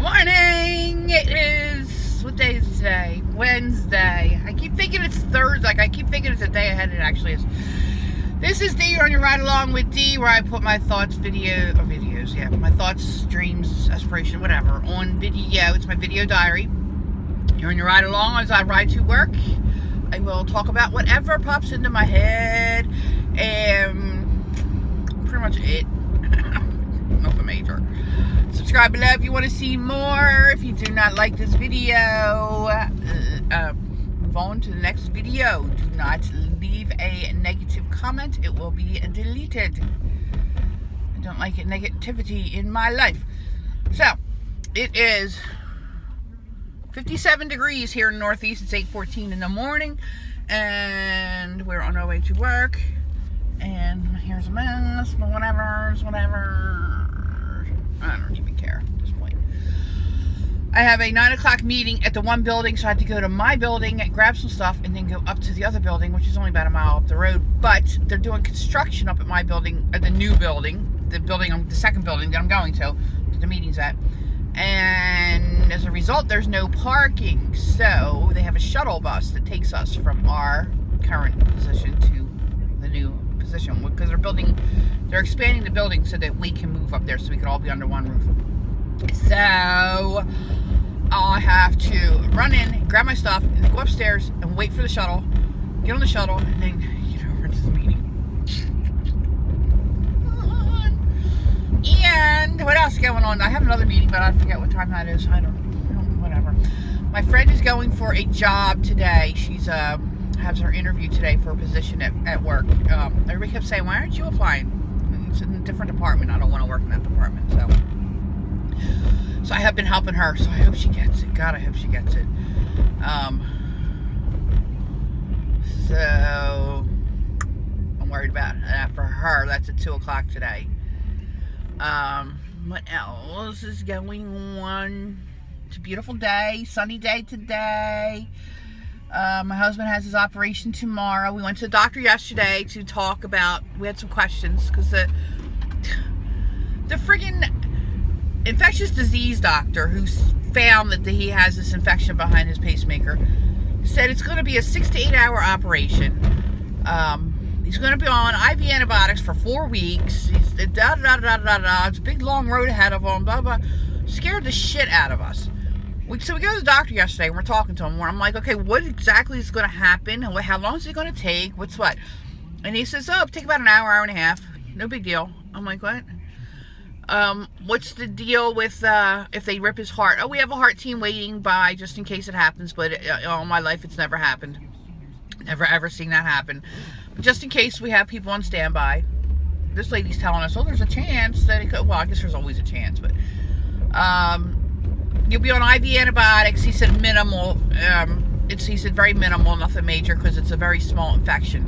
Morning! It is, what day is today? Wednesday. I keep thinking it's Thursday. Like, I keep thinking it's a day ahead. It actually is. This is D. You're on your ride along with D, where I put my thoughts, videos, yeah. My thoughts, dreams, aspiration, whatever, on video. It's my video diary. You're on your ride along as I ride to work. I will talk about whatever pops into my head. And pretty much it. Nothing major. Subscribe below if you want to see more. If you do not like this video, move on to the next video. Do not leave a negative comment. It will be deleted. I don't like negativity in my life. So, it is 57 degrees here in the Northeast. It's 8:14 in the morning. And we're on our way to work. And here's a mess. Whatever. I don't even care at this point. I have a 9 o'clock meeting at the one building, so I have to go to my building, grab some stuff, and then go up to the other building, which is only about a mile up the road. But they're doing construction up at my building, at the new building, the second building that I'm going to the meeting's at. And as a result, there's no parking. So they have a shuttle bus that takes us from our current position to the new position, because they're expanding the building so that we can move up there so we can all be under one roof. So I have to run in, grab my stuff, and then go upstairs and wait for the shuttle, get on the shuttle, and then get over to the meeting. And what else is going on? I have another meeting, but I forget what time that is. I don't know, whatever. My friend is going for a job today. She's has her interview today for a position at work. Everybody kept saying, why aren't you applying? It's in a different department. I don't want to work in that department. So I have been helping her. So I hope she gets it. God, I hope she gets it. So I'm worried about that for her. That's at 2 o'clock today. What else is going on? It's a beautiful day. Sunny day today. My husband has his operation tomorrow. We went to the doctor yesterday to talk about, we had some questions, because the friggin' infectious disease doctor who found that he has this infection behind his pacemaker said it's going to be a 6 to 8 hour operation. He's going to be on IV antibiotics for 4 weeks. He's it's a big long road ahead of him, blah, blah. Scared the shit out of us. So we go to the doctor yesterday and we're talking to him, where I'm like, okay, what exactly is going to happen? How long is it going to take? What's what? And he says, oh, take about an hour, hour and a half. No big deal. I'm like, what? What's the deal with if they rip his heart? Oh, we have a heart team waiting by just in case it happens, but all my life it's never happened. Never ever seen that happen. But just in case, we have people on standby. This lady's telling us, oh, there's a chance that it could, well, I guess there's always a chance, but you'll be on IV antibiotics. He said minimal. He said very minimal, nothing major, because it's a very small infection.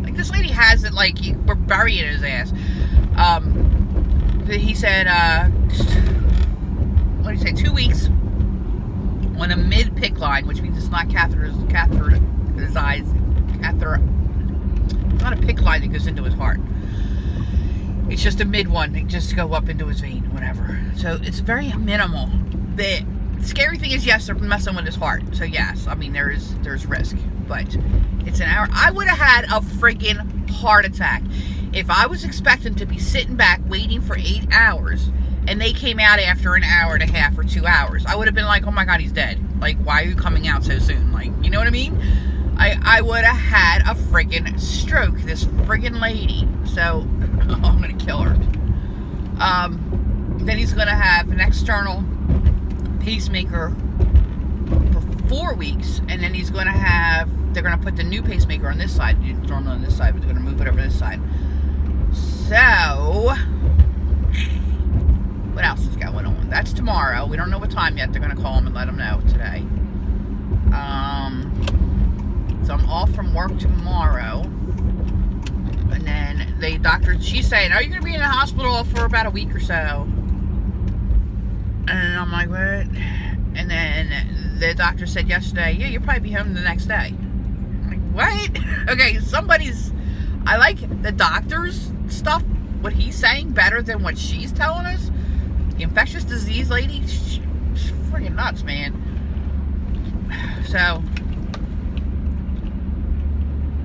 Like, this lady has it like we're burying his ass. He said, what did he say? 2 weeks on a mid-PIC line, which means it's not catheterized. Not a PIC line that goes into his heart. It's just a mid one. They just go up into his vein, whatever. So it's very minimal. The scary thing is, yes, they're messing with his heart. So yes, I mean, there's risk, but it's an hour. I would have had a friggin' heart attack if I was expecting to be sitting back waiting for 8 hours and they came out after an hour and a half or 2 hours. I would have been like, oh my God, he's dead. Like, why are you coming out so soon? Like, you know what I mean? I would have had a friggin' stroke, this friggin' lady. So, I'm going to kill her. Then he's going to have an external pacemaker for 4 weeks. And then he's going to have, they're going to put the new pacemaker on this side. It's normally on this side, but they're going to move it over this side. So, what else is going on? That's tomorrow. We don't know what time yet. They're going to call him and let him know today. So I'm off from work tomorrow. And then the doctor, she's saying, are you going to be in the hospital for about a week or so? And I'm like, what? And then the doctor said yesterday, yeah, you'll probably be home the next day. I'm like, what? Okay, I like the doctor's stuff, what he's saying, better than what she's telling us. infectious disease lady, she's freaking nuts, man. So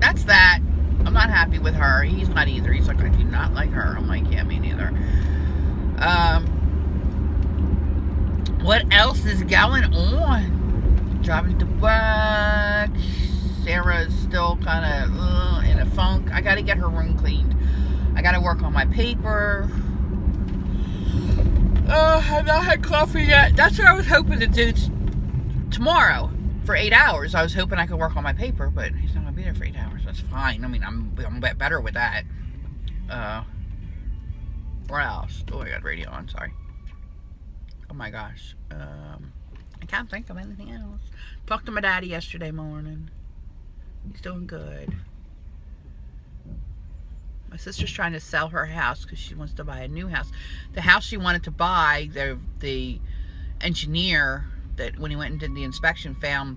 that's that. I'm not happy with her. He's not either. He's like, I do not like her. I'm like, yeah, me neither. What else is going on? Driving to work. Sarah's still kind of in a funk. I got to get her room cleaned. I got to work on my paper. I've not had coffee yet. That's what I was hoping to do tomorrow for 8 hours. I was hoping I could work on my paper, but he's not going to be there for 8 hours. That's fine. I mean, I'm a bit better with that. What else? Oh, I got radio on. Sorry. Oh my gosh. I can't think of anything else. Talked to my daddy yesterday morning. He's doing good. My sister's trying to sell her house because she wants to buy a new house. The house she wanted to buy, the engineer that when he went and did the inspection found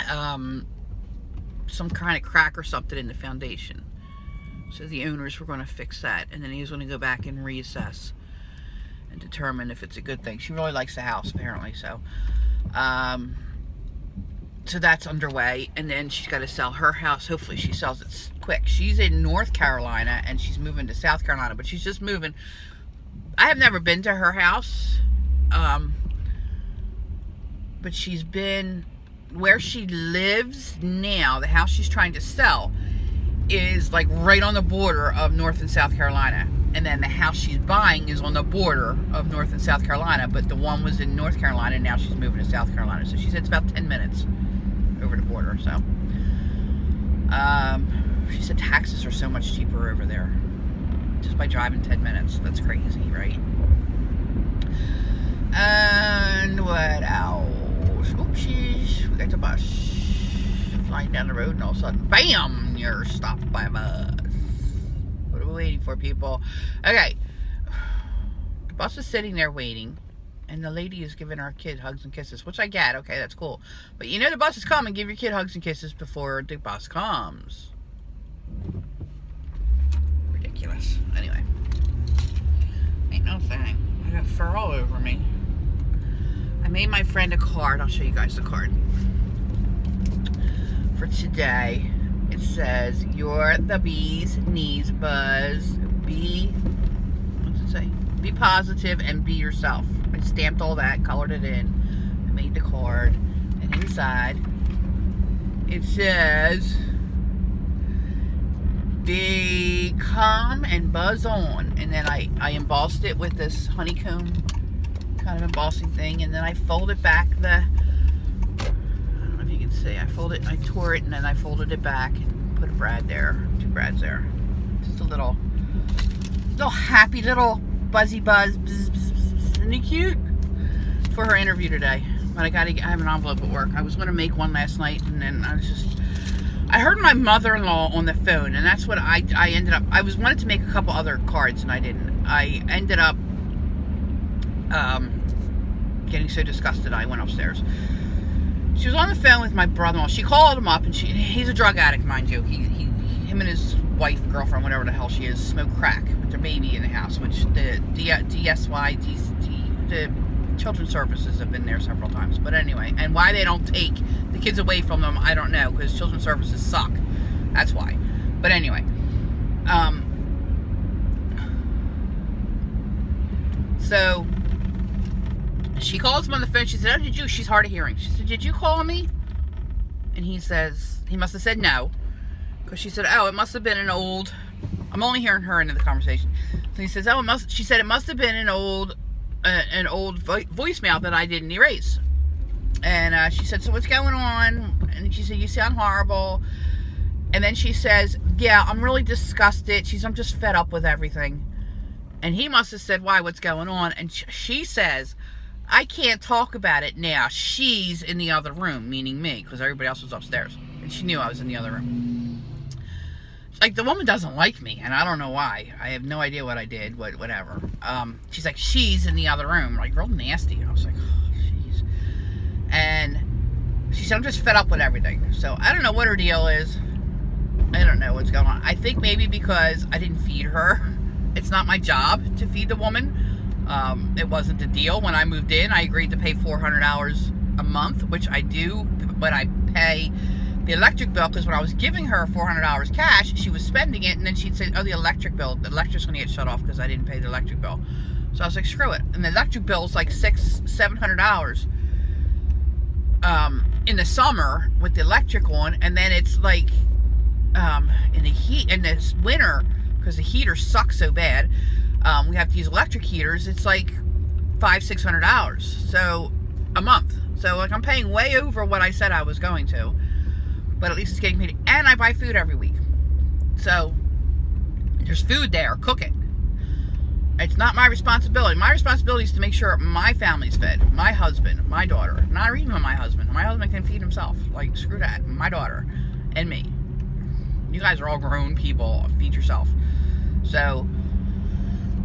some kind of crack or something in the foundation. So the owners were going to fix that, and then he was going to go back and reassess and determine if it's a good thing. She really likes the house, apparently, so so that's underway. And then she's got to sell her house. Hopefully she sells it quick. She's in North Carolina and she's moving to South Carolina, but she's just moving. I have never been to her house, but she's been where she lives now. The house she's trying to sell is like right on the border of North and South Carolina. And then the house she's buying is on the border of North and South Carolina, but the one was in North Carolina, and now she's moving to South Carolina. So she said it's about 10 minutes over the border. So she said taxes are so much cheaper over there just by driving 10 minutes. That's crazy, right? And what else? Oopsies, we got the bus flying down the road, and all of a sudden, bam, you're stopped by a bus. What are we waiting for, people? Okay. The bus is sitting there waiting, and the lady is giving our kid hugs and kisses, which I get. Okay, that's cool. But you know the bus is coming. Give your kid hugs and kisses before the bus comes. Ridiculous. Anyway. Ain't no thing. I got fur all over me. I made my friend a card. I'll show you guys the card. For today. It says, you're the bee's knees buzz. What's it say? Be positive and be yourself. I stamped all that, colored it in. I made the card. And inside, it says, be calm and buzz on. And then I embossed it with this honeycomb kind of embossing thing. And then I folded back the... You can see I tore it and then I folded it back and put a brad there, 2 brads there. Just a little happy little buzzy buzz, bzz, bzz, bzz. Isn't he cute? For her interview today. But I have an envelope at work. I was going to make one last night, and then I heard my mother-in-law on the phone, and that's what I ended up, wanted to make a couple other cards and I didn't. I ended up getting so disgusted I went upstairs. She was on the phone with my brother-in-law. She called him up, and he's a drug addict, mind you. Him and his wife, girlfriend, whatever the hell she is, smoke crack with their baby in the house, which the Children's Services have been there several times. But anyway, and why they don't take the kids away from them, I don't know, because Children's Services suck. That's why. But anyway, so she calls him on the phone. She said, oh, she's hard of hearing. She said, did you call me? And he says, he must have said no. Because she said, oh, it must have been an old, I'm only hearing her into the conversation. So he says, oh, she said, it must have been an old voicemail that I didn't erase. And she said, so what's going on? And she said, you sound horrible. And then she says, yeah, I'm really disgusted. I'm just fed up with everything. And he must have said, why, what's going on? And she says, I can't talk about it now. She's in the other room, meaning me, because everybody else was upstairs. And she knew I was in the other room. It's like, the woman doesn't like me, and I don't know why. I have no idea what I did, whatever. She's like, she's in the other room. Like, real nasty. I was like, oh, jeez. And she said, I'm just fed up with everything. So, I don't know what her deal is. I don't know what's going on. I think maybe because I didn't feed her. It's not my job to feed the woman. It wasn't the deal. When I moved in, I agreed to pay $400 a month, which I do, but I pay the electric bill, because when I was giving her $400 cash, she was spending it, and then she'd say, oh, the electric bill, the electric's gonna get shut off because I didn't pay the electric bill. So I was like, screw it. And the electric bill is like $600-700 in the summer with the electric on, and then it's like in the heat, in this winter, because the heater sucks so bad, we have to use electric heaters, it's like $500-600 so a month. So like I'm paying way over what I said I was going to, but at least it's getting paid. And I buy food every week, so there's food there. Cook it. It's not my responsibility. My responsibility is to make sure my family's fed. My husband, my daughter. Not even my husband. My husband can feed himself. Like, screw that. My daughter and me. You guys are all grown people. Feed yourself. So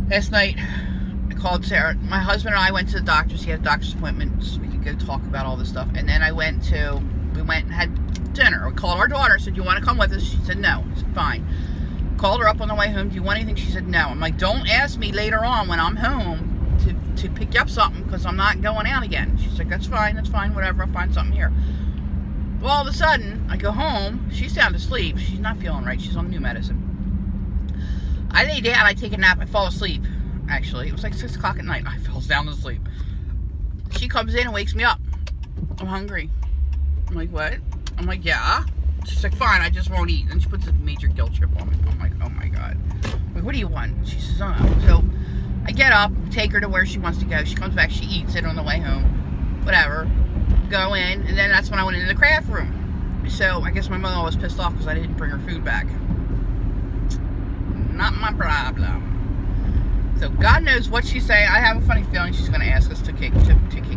last night I called Sarah. My husband and I went to the doctor's. He had a doctor's appointment so we could go talk about all this stuff. And then we went and had dinner. We called our daughter, said, you want to come with us? She said no. I said, fine. Called her up on the way home. Do you want anything? She said no. I'm like, don't ask me later on when I'm home to pick you up something, because I'm not going out again. She's like, that's fine, whatever, I'll find something here. Well, all of a sudden, I go home. She's sound asleep. She's not feeling right. She's on new medicine. I lay down. I take a nap. I fall asleep. Actually, it was like 6 o'clock at night. I fell down to sleep. She comes in and wakes me up. I'm hungry. I'm like, what? I'm like, yeah. She's like, fine, I just won't eat. And she puts a major guilt trip on me. I'm like, oh my God. I'm like, what do you want? She says, oh no. So I get up, take her to where she wants to go. She comes back, she eats it on the way home. Whatever. Go in, and then that's when I went into the craft room. So I guess my mother was pissed off because I didn't bring her food back. Not my problem. So God knows what she's saying. I have a funny feeling she's going to ask us to kick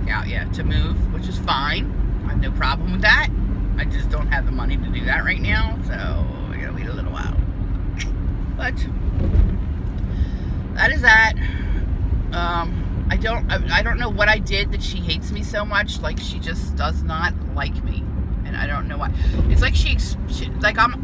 out, to move, which is fine. I have no problem with that. I just don't have the money to do that right now, so I gotta wait a little while. But that is that. I don't know what I did that she hates me so much. Like, she just does not like me, and I don't know why. It's like like I'm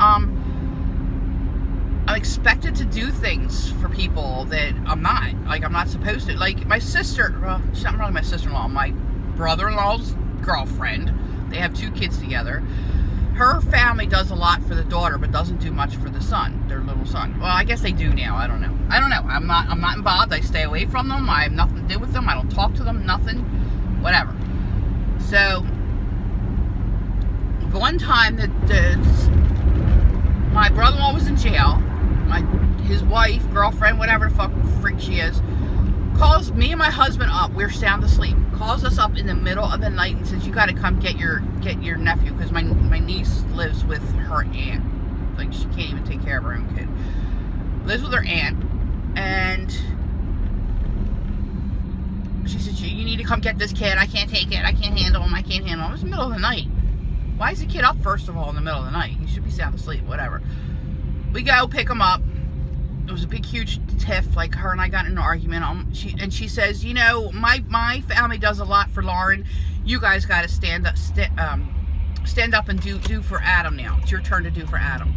expected to do things for people that I'm not. Like, I'm not supposed to. Like, my sister, well, she's not really my sister-in-law, my brother-in-law's girlfriend. They have 2 kids together. Her family does a lot for the daughter, but doesn't do much for the son, their little son. Well, I guess they do now. I don't know. I'm not involved. I stay away from them. I have nothing to do with them. I don't talk to them. Nothing. Whatever. So one time my brother-in-law was in jail. His wife, girlfriend, whatever the fuck freak she is, calls me and my husband up. We're sound asleep. Calls us up in the middle of the night and says, you got to come get your nephew, because my niece lives with her aunt. Like, she can't even take care of her own kid. Lives with her aunt, and she said, you need to come get this kid. I can't take it. I can't handle him. I can't handle him. It's the middle of the night. Why is the kid up, first of all, in the middle of the night? He should be sound asleep. Whatever. We go pick him up. It was a big, huge tiff. Like, her and I got in an argument. She says, you know, my family does a lot for Lauren. You guys got to stand up and do for Adam now. It's your turn to do for Adam.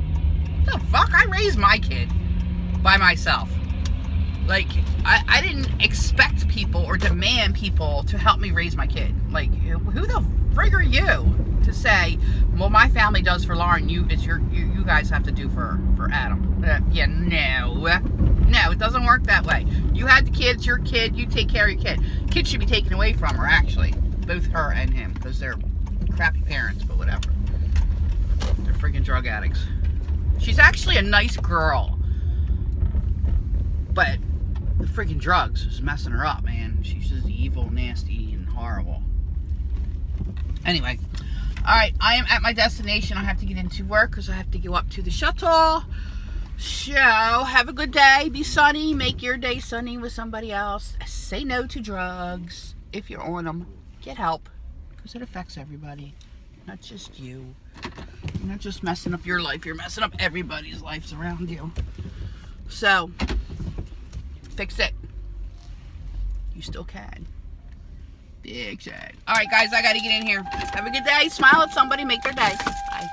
What the fuck? I raised my kid by myself. Like, I didn't expect people or demand people to help me raise my kid. Like, who the frig are you to say, well, my family does for Lauren, you guys have to do for Adam? Yeah, no, it doesn't work that way. You had the kid, it's your kid, you take care of your kid. Kids should be taken away from her, actually, both her and him, because they're crappy parents, but whatever. They're freaking drug addicts. She's actually a nice girl, but the freaking drugs is messing her up, man. She's just evil, nasty, and horrible. Anyway, alright, I am at my destination. I have to get into work because I have to go up to the shuttle. So, have a good day. Be sunny. Make your day sunny with somebody else. Say no to drugs. If you're on them, get help, because it affects everybody, not just you. You're not just messing up your life. You're messing up everybody's lives around you. So, fix it. You still can. Big shit. Alright, guys, I gotta get in here. Have a good day. Smile at somebody. Make their day. Bye.